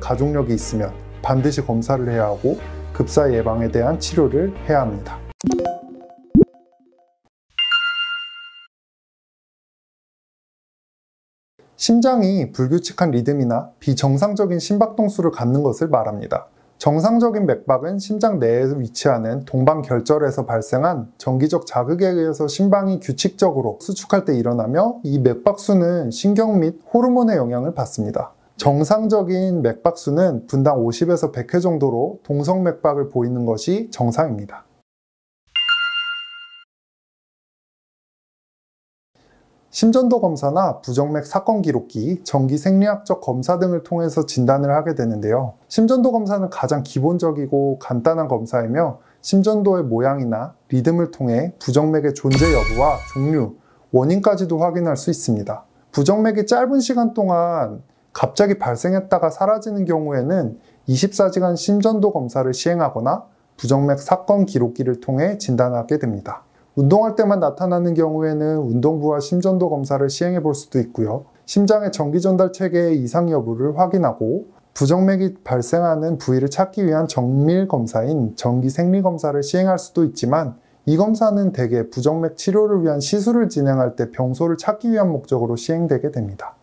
가족력이 있으면 반드시 검사를 해야 하고 급사 예방에 대한 치료를 해야 합니다. 심장이 불규칙한 리듬이나 비정상적인 심박동수를 갖는 것을 말합니다. 정상적인 맥박은 심장 내에 위치하는 동방결절에서 발생한 정기적 자극에 의해서 심박이 규칙적으로 수축할 때 일어나며, 이 맥박수는 신경 및 호르몬의 영향을 받습니다. 정상적인 맥박수는 분당 50에서 100회 정도로 동성맥박을 보이는 것이 정상입니다. 심전도 검사나 부정맥 사건 기록기, 정기 생리학적 검사 등을 통해서 진단을 하게 되는데요. 심전도 검사는 가장 기본적이고 간단한 검사이며, 심전도의 모양이나 리듬을 통해 부정맥의 존재 여부와 종류, 원인까지도 확인할 수 있습니다. 부정맥이 짧은 시간 동안 갑자기 발생했다가 사라지는 경우에는 24시간 심전도 검사를 시행하거나 부정맥 사건 기록기를 통해 진단하게 됩니다. 운동할 때만 나타나는 경우에는 운동부와 심전도 검사를 시행해 볼 수도 있고요. 심장의 전기 전달 체계의 이상 여부를 확인하고 부정맥이 발생하는 부위를 찾기 위한 정밀 검사인 정기 생리 검사를 시행할 수도 있지만, 이 검사는 대개 부정맥 치료를 위한 시술을 진행할 때 병소를 찾기 위한 목적으로 시행되게 됩니다.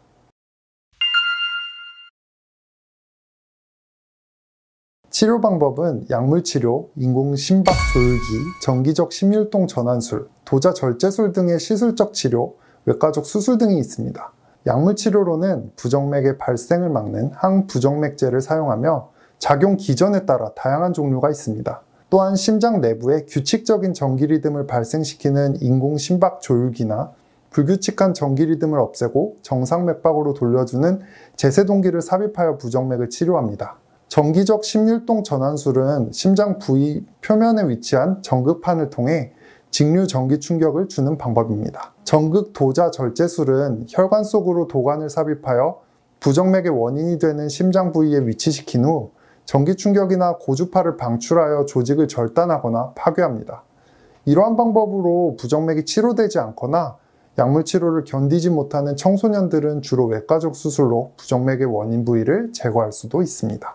치료 방법은 약물치료, 인공심박 조율기, 정기적 심율동 전환술, 도자 절제술 등의 시술적 치료, 외과적 수술 등이 있습니다. 약물치료로는 부정맥의 발생을 막는 항부정맥제를 사용하며 작용 기전에 따라 다양한 종류가 있습니다. 또한 심장 내부에 규칙적인 전기 리듬을 발생시키는 인공심박 조율기나 불규칙한 전기 리듬을 없애고 정상 맥박으로 돌려주는 제세동기를 삽입하여 부정맥을 치료합니다. 정기적 심율동 전환술은 심장 부위 표면에 위치한 전극판을 통해 직류 전기 충격을 주는 방법입니다. 전극 도자 절제술은 혈관 속으로 도관을 삽입하여 부정맥의 원인이 되는 심장 부위에 위치시킨 후 전기 충격이나 고주파를 방출하여 조직을 절단하거나 파괴합니다. 이러한 방법으로 부정맥이 치료되지 않거나 약물 치료를 견디지 못하는 청소년들은 주로 외과적 수술로 부정맥의 원인 부위를 제거할 수도 있습니다.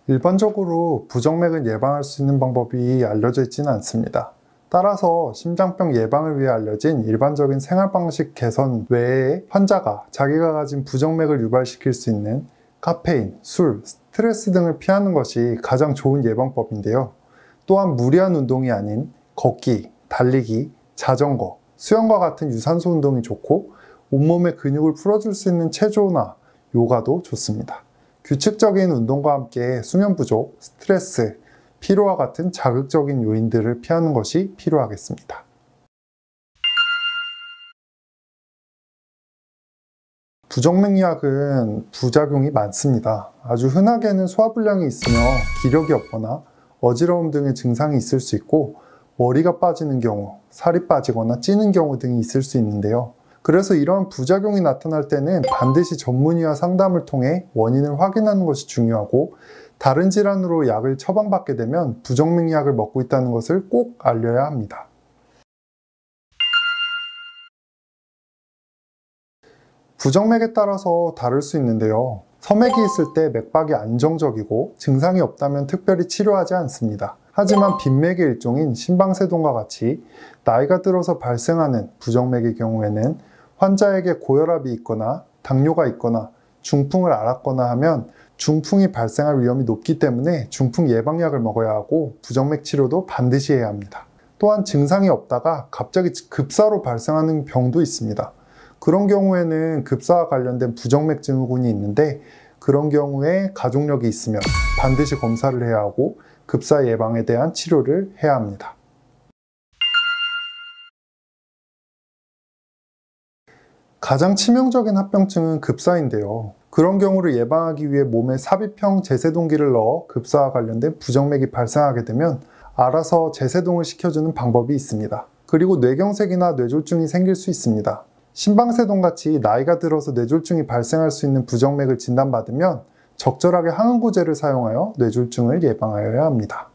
일반적으로 부정맥을 예방할 수 있는 방법이 알려져 있지는 않습니다. 따라서 심장병 예방을 위해 알려진 일반적인 생활방식 개선 외에 환자가 자기가 가진 부정맥을 유발시킬 수 있는 카페인, 술, 스트레스 등을 피하는 것이 가장 좋은 예방법인데요. 또한 무리한 운동이 아닌 걷기, 달리기, 자전거, 수영과 같은 유산소 운동이 좋고, 온몸의 근육을 풀어줄 수 있는 체조나 요가도 좋습니다. 규칙적인 운동과 함께 수면 부족, 스트레스, 피로와 같은 자극적인 요인들을 피하는 것이 필요하겠습니다. 부정맥약은 부작용이 많습니다. 아주 흔하게는 소화불량이 있으며 기력이 없거나 어지러움 등의 증상이 있을 수 있고, 머리가 빠지는 경우, 살이 빠지거나 찌는 경우 등이 있을 수 있는데요. 그래서 이러한 부작용이 나타날 때는 반드시 전문의와 상담을 통해 원인을 확인하는 것이 중요하고, 다른 질환으로 약을 처방받게 되면 부정맥약을 먹고 있다는 것을 꼭 알려야 합니다. 부정맥에 따라서 다를 수 있는데요. 섬액이 있을 때 맥박이 안정적이고 증상이 없다면 특별히 치료하지 않습니다. 하지만 빈맥의 일종인 심방세동과 같이 나이가 들어서 발생하는 부정맥의 경우에는 환자에게 고혈압이 있거나 당뇨가 있거나 중풍을 앓았거나 하면 중풍이 발생할 위험이 높기 때문에 중풍 예방약을 먹어야 하고, 부정맥 치료도 반드시 해야 합니다. 또한 증상이 없다가 갑자기 급사로 발생하는 병도 있습니다. 그런 경우에는 급사와 관련된 부정맥 증후군이 있는데, 그런 경우에 가족력이 있으면 반드시 검사를 해야 하고 급사 예방에 대한 치료를 해야 합니다. 가장 치명적인 합병증은 급사인데요. 그런 경우를 예방하기 위해 몸에 삽입형 제세동기를 넣어 급사와 관련된 부정맥이 발생하게 되면 알아서 제세동을 시켜주는 방법이 있습니다. 그리고 뇌경색이나 뇌졸중이 생길 수 있습니다. 심방세동같이 나이가 들어서 뇌졸중이 발생할 수 있는 부정맥을 진단받으면 적절하게 항응고제를 사용하여 뇌졸중을 예방하여야 합니다.